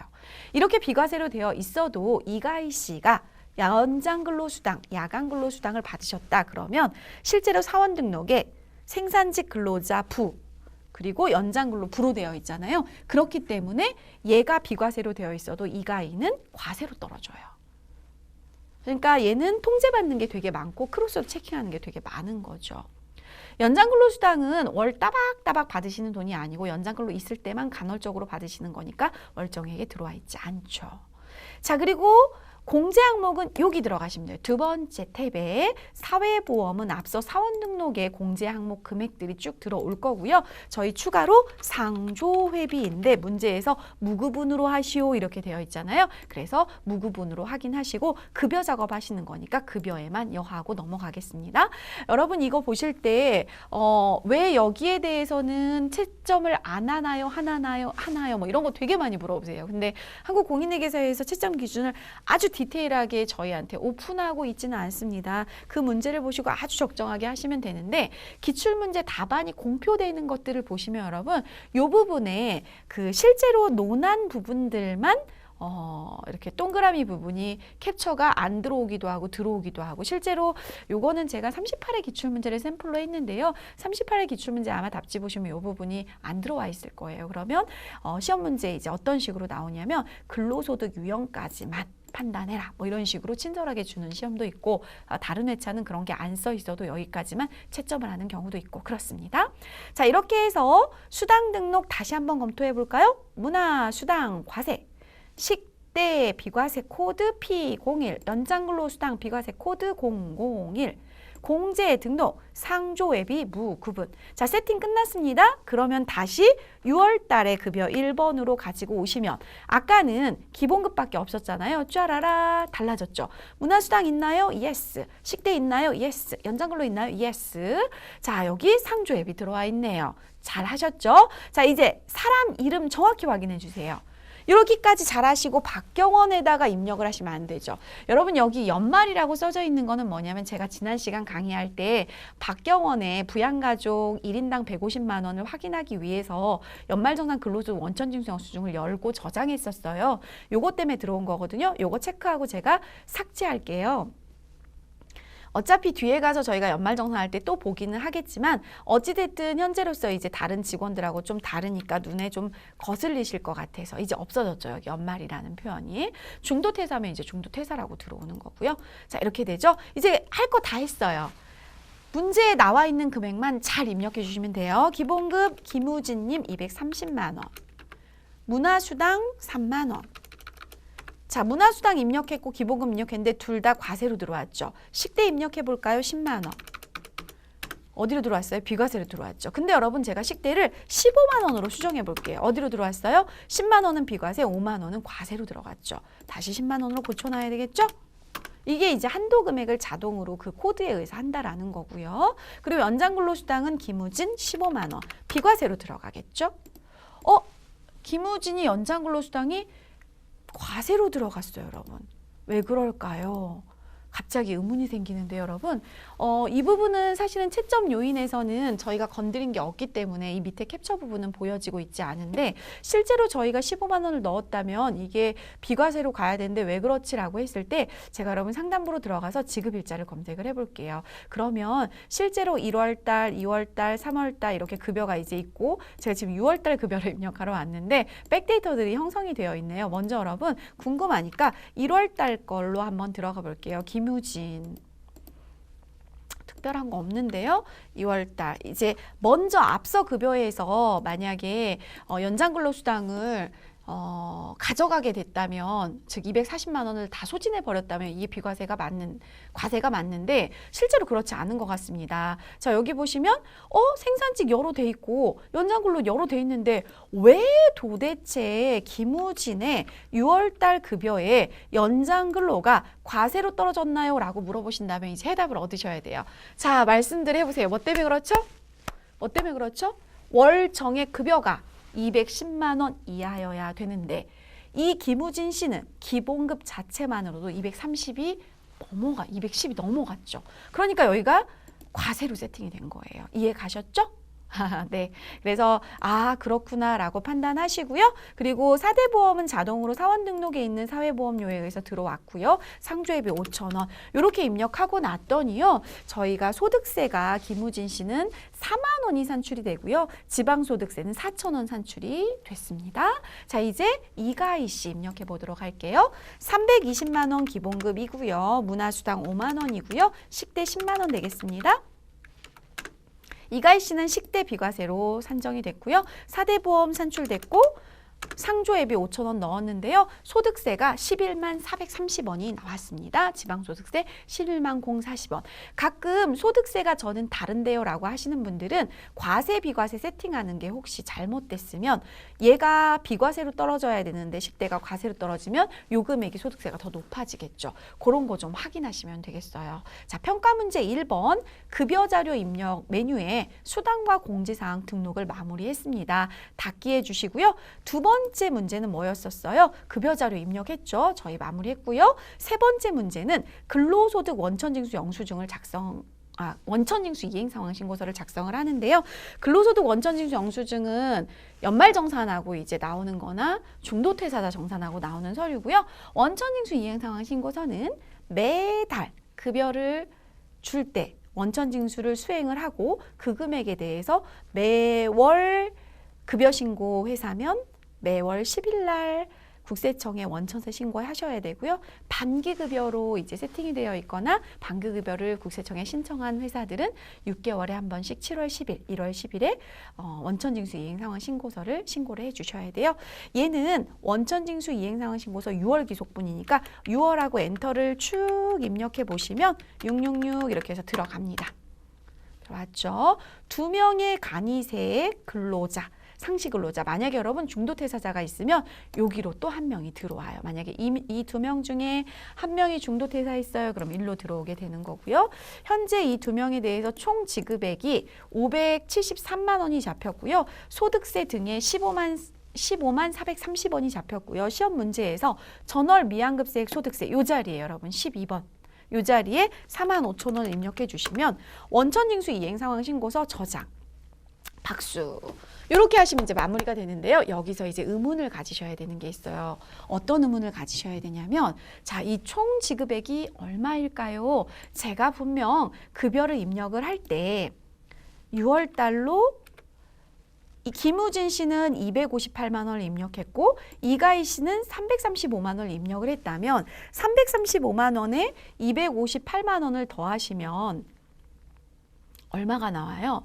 이렇게 비과세로 되어 있어도 이가희 씨가 연장근로수당, 야간근로수당을 받으셨다 그러면 실제로 사원 등록에 생산직 근로자 부, 그리고 연장근로 부로 되어 있잖아요. 그렇기 때문에 얘가 비과세로 되어 있어도 이가희는 과세로 떨어져요. 그러니까 얘는 통제받는 게 되게 많고 크로스로 체킹하는 게 되게 많은 거죠. 연장근로수당은 월 따박따박 받으시는 돈이 아니고 연장근로 있을 때만 간헐적으로 받으시는 거니까 월정액에 들어와 있지 않죠. 자, 그리고 공제 항목은 여기 들어가시면 돼요. 두 번째 탭에 사회보험은 앞서 사원 등록에 공제 항목 금액들이 쭉 들어올 거고요. 저희 추가로 상조회비인데 문제에서 무구분으로 하시오 이렇게 되어 있잖아요. 그래서 무구분으로 확인하시고 급여 작업하시는 거니까 급여에만 여하고 넘어가겠습니다. 여러분 이거 보실 때 왜 여기에 대해서는 채점을 안 하나요? 하나요? 뭐 이런 거 되게 많이 물어보세요. 근데 한국공인회계사에서 채점 기준을 아주 디테일하게 저희한테 오픈하고 있지는 않습니다. 그 문제를 보시고 아주 적정하게 하시면 되는데 기출문제 답안이 공표되는 것들을 보시면 여러분 이 부분에 그 실제로 논한 부분들만 이렇게 동그라미 부분이 캡처가 안 들어오기도 하고 들어오기도 하고 실제로 요거는 제가 38회 기출문제를 샘플로 했는데요. 38회 기출문제 아마 답지 보시면 요 부분이 안 들어와 있을 거예요. 그러면 시험 문제 이제 어떤 식으로 나오냐면 근로소득 유형까지만 판단해라. 뭐 이런 식으로 친절하게 주는 시험도 있고 다른 회차는 그런 게 안 써 있어도 여기까지만 채점을 하는 경우도 있고 그렇습니다. 자, 이렇게 해서 수당 등록 다시 한번 검토해 볼까요? 문화, 수당, 과세, 식대, 비과세 코드 P01, 연장근로수당 비과세 코드 001, 공제 등록, 상조회비 무구분. 자, 세팅 끝났습니다. 그러면 다시 6월 달에 급여 1번으로 가지고 오시면 아까는 기본급밖에 없었잖아요. 쫘라라 달라졌죠. 문화수당 있나요? 예스. 식대 있나요? 예스. 연장근로 있나요? 예스. 자, 여기 상조회비 들어와 있네요. 잘 하셨죠? 자, 이제 사람 이름 정확히 확인해 주세요. 이렇게까지 잘하시고 박경원에다가 입력을 하시면 안 되죠. 여러분 여기 연말이라고 써져 있는 거는 뭐냐면 제가 지난 시간 강의할 때 박경원의 부양가족 1인당 150만 원을 확인하기 위해서 연말정산 근로소 원천징수 영수증을 열고 저장했었어요. 요거 때문에 들어온 거거든요. 요거 체크하고 제가 삭제할게요. 어차피 뒤에 가서 저희가 연말정산할 때 또 보기는 하겠지만 어찌됐든 현재로서 이제 다른 직원들하고 좀 다르니까 눈에 좀 거슬리실 것 같아서 이제 없어졌죠. 여기 연말이라는 표현이. 중도퇴사면 이제 중도퇴사라고 들어오는 거고요. 자, 이렇게 되죠. 이제 할 거 다 했어요. 문제에 나와 있는 금액만 잘 입력해 주시면 돼요. 기본급 김우진님 230만 원. 문화수당 3만 원. 자, 문화수당 입력했고 기본급 입력했는데 둘 다 과세로 들어왔죠. 식대 입력해 볼까요? 10만 원. 어디로 들어왔어요? 비과세로 들어왔죠. 근데 여러분 제가 식대를 15만 원으로 수정해 볼게요. 어디로 들어왔어요? 10만 원은 비과세, 5만 원은 과세로 들어갔죠. 다시 10만 원으로 고쳐놔야 되겠죠? 이게 이제 한도 금액을 자동으로 그 코드에 의해서 한다라는 거고요. 그리고 연장근로수당은 김우진 15만 원. 비과세로 들어가겠죠? 김우진이 연장근로수당이 과세로 들어갔어요, 여러분. 왜 그럴까요? 갑자기 의문이 생기는데요, 여러분. 이 부분은 사실은 채점 요인에서는 저희가 건드린 게 없기 때문에 이 밑에 캡처 부분은 보여지고 있지 않은데 실제로 저희가 15만 원을 넣었다면 이게 비과세로 가야 되는데 왜 그렇지라고 했을 때 제가 여러분 상단부로 들어가서 지급일자를 검색을 해볼게요. 그러면 실제로 1월 달, 2월 달, 3월 달 이렇게 급여가 이제 있고 제가 지금 6월 달 급여를 입력하러 왔는데 백데이터들이 형성이 되어 있네요. 먼저 여러분 궁금하니까 1월 달 걸로 한번 들어가 볼게요. 김우진. 특별한 거 없는데요. 2월달 이제 먼저 앞서 급여에서 만약에 연장근로수당을 가져가게 됐다면 즉 240만 원을 다 소진해 버렸다면 이게 비과세가 과세가 맞는데 실제로 그렇지 않은 것 같습니다. 자, 여기 보시면 생산직 여로 돼 있고 연장근로 여로 돼 있는데 왜 도대체 김우진의 6월달 급여에 연장근로가 과세로 떨어졌나요? 라고 물어보신다면 이제 해답을 얻으셔야 돼요. 자, 말씀들 해보세요. 뭐 때문에 그렇죠? 뭐 때문에 그렇죠? 월 정액 급여가 210만 원 이하여야 되는데 이 김우진 씨는 기본급 자체만으로도 210이 넘어갔죠. 그러니까 여기가 과세로 세팅이 된 거예요. 이해 가셨죠? 네, 그래서 그렇구나라고 판단하시고요. 그리고 4대 보험은 자동으로 사원 등록에 있는 사회보험료에 의해서 들어왔고요. 상조회비 5천 원 이렇게 입력하고 났더니요. 저희가 소득세가 김우진 씨는 4만 원이 산출이 되고요. 지방소득세는 4천 원 산출이 됐습니다. 자, 이제 이가희 씨 입력해 보도록 할게요. 320만 원 기본급이고요. 문화수당 5만 원이고요. 식대 10만 원 되겠습니다. 이가희 씨는 식대 비과세로 산정이 됐고요. 4대 보험 산출됐고 상조회비 5천 원 넣었는데요. 소득세가 11만 430원이 나왔습니다. 지방소득세 11만 040원. 가끔 소득세가 저는 다른데요 라고 하시는 분들은 과세 비과세 세팅하는 게 혹시 잘못됐으면 얘가 비과세로 떨어져야 되는데 식대가 과세로 떨어지면 요 금액이 소득세가 더 높아지겠죠. 그런 거 좀 확인하시면 되겠어요. 자, 평가 문제 1번 급여자료 입력 메뉴에 수당과 공제사항 등록을 마무리했습니다. 닫기 해주시고요. 두 번째 문제는 뭐였었어요? 급여자료 입력했죠. 저희 마무리했고요. 세 번째 문제는 근로소득 원천징수 영수증을 원천징수 이행상황신고서를 작성을 하는데요. 근로소득 원천징수 영수증은 연말정산하고 이제 나오는 거나 중도퇴사자 정산하고 나오는 서류고요. 원천징수 이행상황신고서는 매달 급여를 줄 때 원천징수를 수행을 하고 그 금액에 대해서 매월 급여 신고 회사면 매월 10일 날 국세청에 원천세 신고하셔야 되고요. 반기급여로 이제 세팅이 되어 있거나 반기급여를 국세청에 신청한 회사들은 6개월에 한 번씩 7월 10일, 1월 10일에 원천징수 이행상황 신고서를 신고를 해주셔야 돼요. 얘는 원천징수 이행상황 신고서 6월 기속분이니까 6월하고 엔터를 쭉 입력해 보시면 666 이렇게 해서 들어갑니다. 들어왔죠? 2명의 간이세 근로자, 상시 근로자, 만약에 여러분 중도퇴사자가 있으면 여기로 또 한 명이 들어와요. 만약에 이 2명 중에 한 명이 중도퇴사했어요. 그럼 일로 들어오게 되는 거고요. 현재 이 2명에 대해서 총 지급액이 573만 원이 잡혔고요. 소득세 등에 15만 430원이 잡혔고요. 시험 문제에서 전월 미환급세액 소득세 요 자리에 여러분 12번. 요 자리에 45,000원을 입력해 주시면 원천징수 이행상황 신고서 저장. 박수. 이렇게 하시면 이제 마무리가 되는데요. 여기서 이제 의문을 가지셔야 되는 게 있어요. 어떤 의문을 가지셔야 되냐면, 자, 이 총 지급액이 얼마일까요? 제가 분명 급여를 입력을 할 때 6월 달로 이 김우진 씨는 258만 원을 입력했고 이가희 씨는 335만 원을 입력을 했다면 335만 원에 258만 원을 더하시면 얼마가 나와요?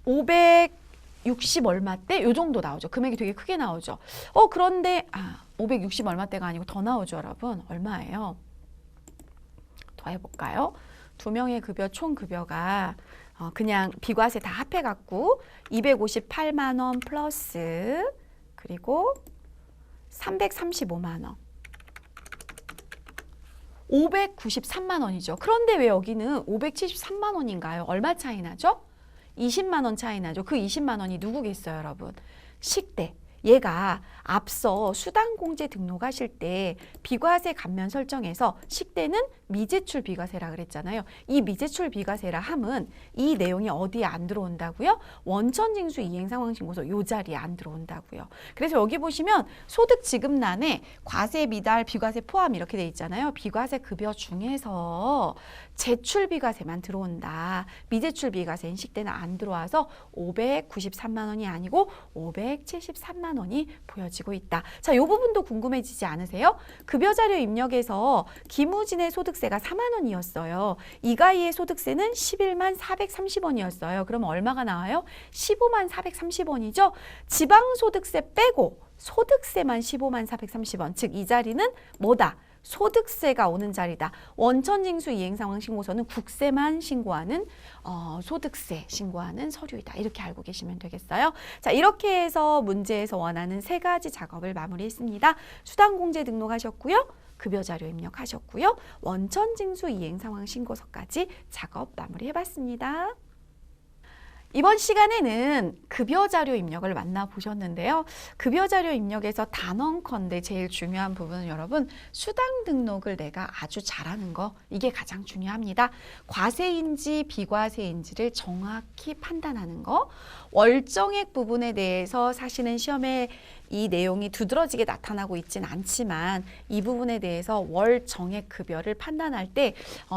560 얼마대? 요 정도 나오죠. 금액이 되게 크게 나오죠. 그런데 560 얼마대가 아니고 더 나오죠, 여러분. 얼마예요? 더 해볼까요? 2명의 급여 총 급여가 그냥 비과세 다 합해갖고 258만 원 플러스 그리고 335만 원 593만 원이죠. 그런데 왜 여기는 573만 원인가요? 얼마 차이 나죠? 20만 원 차이 나죠. 그 20만 원이 누구겠어요, 여러분? 식대. 얘가 앞서 수당공제 등록하실 때 비과세 감면 설정에서 식대는 미제출 비과세라 그랬잖아요. 이 미제출 비과세라 함은 이 내용이 어디에 안 들어온다고요? 원천징수 이행상황신고서 요 자리에 안 들어온다고요. 그래서 여기 보시면 소득 지급란에 과세 미달 비과세 포함 이렇게 돼 있잖아요. 비과세 급여 중에서 제출 비과세만 들어온다. 미제출 비과세인 식대는 안 들어와서 593만 원이 아니고 573만 원이 보여지고 있다. 자, 이 부분도 궁금해지지 않으세요? 급여자료 입력에서 김우진의 소득세가 4만 원이었어요. 이가희의 소득세는 11만 430원이었어요. 그럼 얼마가 나와요? 15만 430원이죠. 지방소득세 빼고 소득세만 15만 430원. 즉 이 자리는 뭐다? 소득세가 오는 자리다. 원천징수 이행상황 신고서는 국세만 신고하는 소득세 신고하는 서류이다. 이렇게 알고 계시면 되겠어요. 자, 이렇게 해서 문제에서 원하는 3가지 작업을 마무리했습니다. 수당공제 등록하셨고요. 급여자료 입력하셨고요. 원천징수 이행상황 신고서까지 작업 마무리해봤습니다. 이번 시간에는 급여자료 입력을 만나보셨는데요. 급여자료 입력에서 단언컨대 제일 중요한 부분은 여러분 수당 등록을 내가 아주 잘하는 거 이게 가장 중요합니다. 과세인지 비과세인지를 정확히 판단하는 거. 월정액 부분에 대해서 사실은 시험에 이 내용이 두드러지게 나타나고 있진 않지만 이 부분에 대해서 월 정액 급여를 판단할 때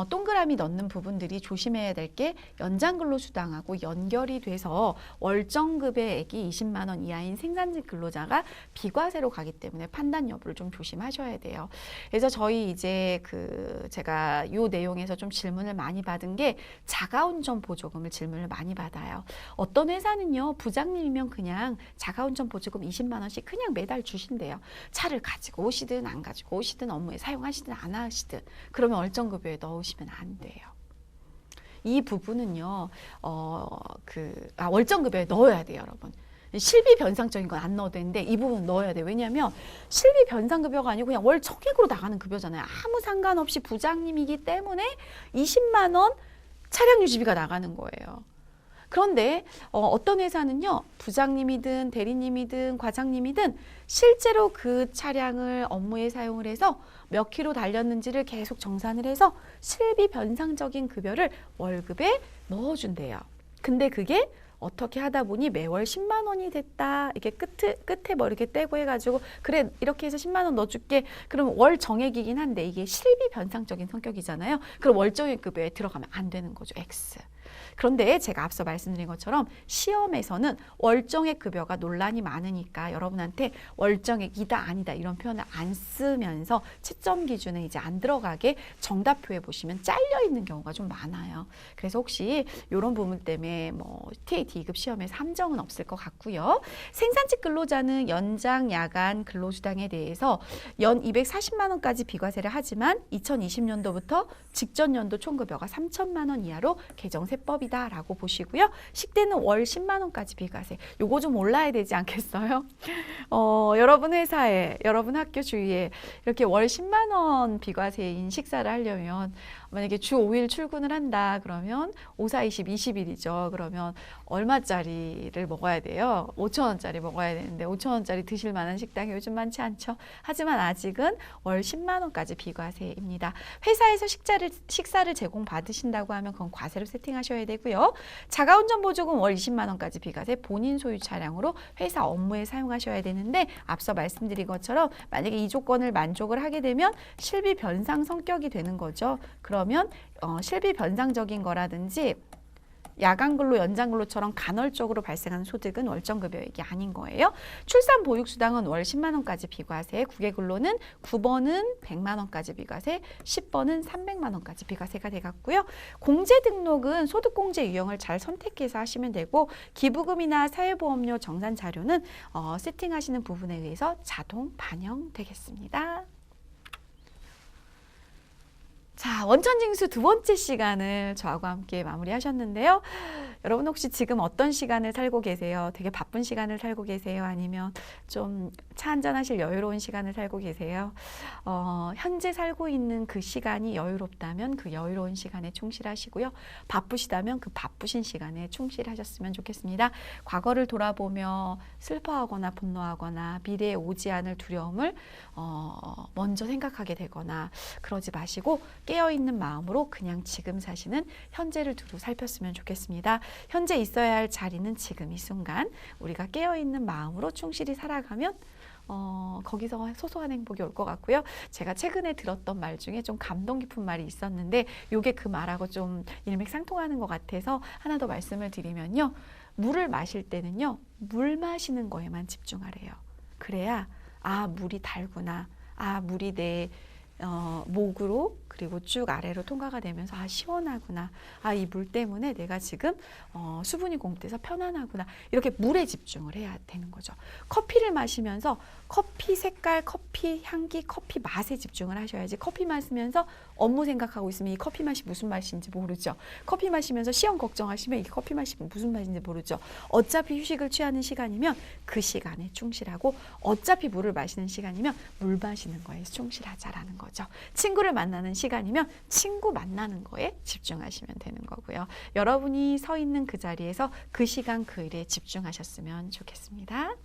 동그라미 넣는 부분들이 조심해야 될 게 연장근로수당하고 연결이 돼서 월정급여액이 20만 원 이하인 생산직 근로자가 비과세로 가기 때문에 판단 여부를 좀 조심하셔야 돼요. 그래서 저희 이제 제가 이 내용에서 좀 질문을 많이 받은 게 자가운전 보조금을 질문을 많이 받아요. 어떤 회사는요 부장님이면 그냥 자가운전 보조금 20만 원씩 그냥 매달 주신대요. 차를 가지고 오시든 안 가지고 오시든 업무에 사용하시든 안 하시든 그러면 월정급여에 넣으시면 안 돼요. 이 부분은요 월정급여에 넣어야 돼요, 여러분. 실비 변상적인 건 안 넣어도 되는데 이 부분 넣어야 돼요. 왜냐하면 실비 변상급여가 아니고 그냥 월 정액으로 나가는 급여잖아요. 아무 상관없이 부장님이기 때문에 20만 원 차량 유지비가 나가는 거예요. 그런데 어떤 회사는요 부장님이든 대리님이든 과장님이든 실제로 그 차량을 업무에 사용을 해서 몇 킬로 달렸는지를 계속 정산을 해서 실비 변상적인 급여를 월급에 넣어준대요. 근데 그게 어떻게 하다 보니 매월 10만 원이 됐다. 이렇게 끝에 뭐 이렇게 떼고 해가지고 그래 이렇게 해서 10만 원 넣어줄게. 그럼 월 정액이긴 한데 이게 실비 변상적인 성격이잖아요. 그럼 월 정액 급여에 들어가면 안 되는 거죠. X. 그런데 제가 앞서 말씀드린 것처럼 시험에서는 월정액 급여가 논란이 많으니까 여러분한테 월정액이다 아니다 이런 표현을 안 쓰면서 채점 기준에 이제 안 들어가게 정답표에 보시면 잘려 있는 경우가 좀 많아요. 그래서 혹시 이런 부분 때문에 뭐 TA D급 시험에서 함정은 없을 것 같고요. 생산직 근로자는 연장 야간 근로수당에 대해서 연 240만 원까지 비과세를 하지만 2020년도부터 직전 연도 총급여가 3천만 원 이하로 개정세법이다라고 보시고요. 식대는 월 10만 원까지 비과세. 요거 좀 올라야 되지 않겠어요? 여러분 회사에, 여러분 학교 주위에 이렇게 월 10만 원 비과세인 식사를 하려면 만약에 주 5일 출근을 한다 그러면 5, 4, 20, 20일이죠. 그러면 얼마짜리를 먹어야 돼요? 5천 원짜리 먹어야 되는데 5천 원짜리 드실 만한 식당이 요즘 많지 않죠. 하지만 아직은 월 10만 원까지 비과세입니다. 회사에서 식사를 제공받으신다고 하면 그건 과세로 세팅하셔야 되고요. 자가운전 보조금 월 20만 원까지 비과세, 본인 소유 차량으로 회사 업무에 사용하셔야 되는데 앞서 말씀드린 것처럼 만약에 이 조건을 만족을 하게 되면 실비 변상 성격이 되는 거죠. 그러면 실비 변상적인 거라든지 야간근로, 연장근로처럼 간헐적으로 발생하는 소득은 월정급여액이 아닌 거예요. 출산보육수당은 월 10만 원까지 비과세, 국외근로는 9번은 100만 원까지 비과세, 10번은 300만 원까지 비과세가 되겠고요. 공제등록은 소득공제 유형을 잘 선택해서 하시면 되고 기부금이나 사회보험료 정산 자료는 세팅하시는 부분에 의해서 자동 반영되겠습니다. 자, 원천징수 두 번째 시간을 저하고 함께 마무리하셨는데요. 여러분 혹시 지금 어떤 시간을 살고 계세요? 되게 바쁜 시간을 살고 계세요? 아니면 좀 차 한잔 하실 여유로운 시간을 살고 계세요? 현재 살고 있는 그 시간이 여유롭다면 그 여유로운 시간에 충실하시고요. 바쁘시다면 그 바쁘신 시간에 충실하셨으면 좋겠습니다. 과거를 돌아보며 슬퍼하거나 분노하거나 미래에 오지 않을 두려움을 먼저 생각하게 되거나 그러지 마시고 깨어있는 마음으로 그냥 지금 사시는 현재를 두루 살폈으면 좋겠습니다. 현재 있어야 할 자리는 지금 이 순간 우리가 깨어있는 마음으로 충실히 살아가면 거기서 소소한 행복이 올 것 같고요. 제가 최근에 들었던 말 중에 좀 감동 깊은 말이 있었는데 이게 그 말하고 좀 일맥상통하는 것 같아서 하나 더 말씀을 드리면요. 물을 마실 때는요. 물 마시는 거에만 집중하래요. 그래야 물이 달구나. 물이 내 목으로 그리고 쭉 아래로 통과가 되면서 시원하구나. 이 물 때문에 내가 지금 수분이 공급돼서 편안하구나. 이렇게 물에 집중을 해야 되는 거죠. 커피를 마시면서 커피 색깔, 커피 향기, 커피 맛에 집중을 하셔야지 커피 마시면서 업무 생각하고 있으면 이 커피 맛이 무슨 맛인지 모르죠. 커피 마시면서 시험 걱정하시면 이 커피 맛이 무슨 맛인지 모르죠. 어차피 휴식을 취하는 시간이면 그 시간에 충실하고 어차피 물을 마시는 시간이면 물 마시는 거에 충실하자라는 거죠. 친구를 만나는 시간이면 친구 만나는 거에 집중하시면 되는 거고요. 여러분이 서 있는 그 자리에서 그 시간 그 일에 집중하셨으면 좋겠습니다.